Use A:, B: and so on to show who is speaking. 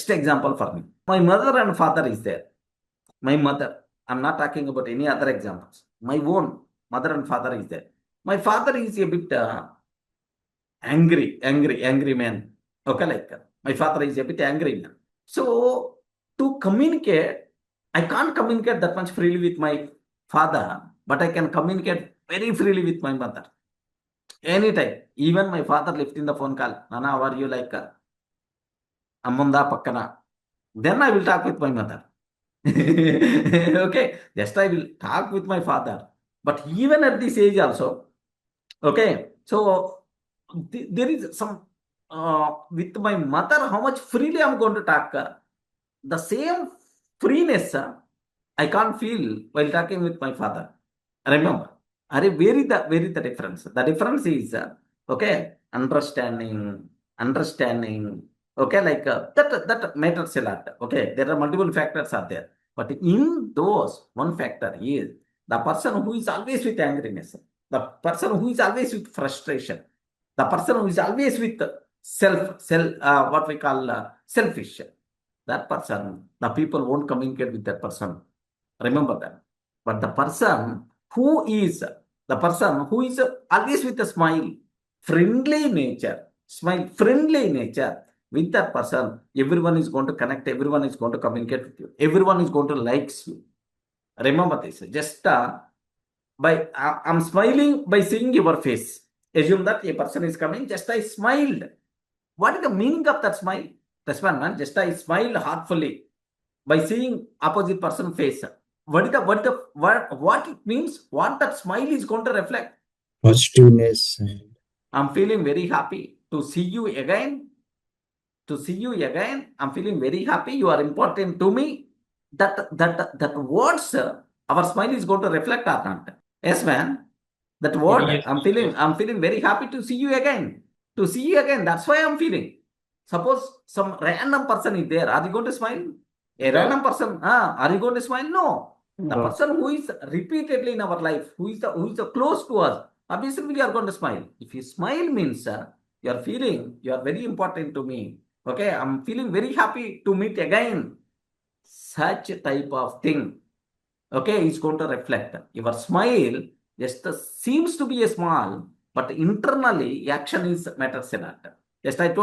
A: best example for me. My mother and father is there. My mother, I'm not talking about any other examples. My own mother and father is there. My father is a bit angry man. Okay, like my father is a bit angry man. So to communicate, I can't communicate that much freely with my father, but I can communicate very freely with my mother. Anytime. Even my father lifting the phone call, Nana, how are you? Like, Amunda Pakkana. Then I will talk with my mother. Okay, just I will talk with my father. But even at this age also, okay, so there is some with my mother, how much freely I'm going to talk. The same freeness I can't feel while talking with my father. Remember, where is the difference? The difference is okay, understanding. Okay, like that matters a lot. Okay, there are multiple factors are there, but in those, one factor is the person who is always with angriness, the person who is always with frustration, the person who is always with what we call selfish. That person, the people won't communicate with that person. Remember that. But the person who is always with a friendly nature, friendly nature, with that person, everyone is going to connect, everyone is going to communicate with you, everyone is going to likes you. Remember this. Just I'm smiling by seeing your face. Assume that a person is coming, just I smiled. What is the meaning of that smile? That's one man. Just I smiled heartfully by seeing opposite person face. What it means? What that smile is going to reflect?
B: Positiveness.
A: I'm feeling very happy to see you again. I'm feeling very happy. You are important to me. That words, our smile is going to reflect or not? Yes, man. That word,
B: Yes.
A: I'm feeling very happy to see you again. To see you again. That's why I'm feeling. Suppose some random person is there. Are you going to smile? A random person, are you going to smile? No. The person who is repeatedly in our life, who is the close to us, obviously we are going to smile. If you smile means you are feeling you are very important to me. Okay, I'm feeling very happy to meet again. Such type of thing, okay, is going to reflect. Your smile just seems to be a small, but internally action is matters a lot. Just I told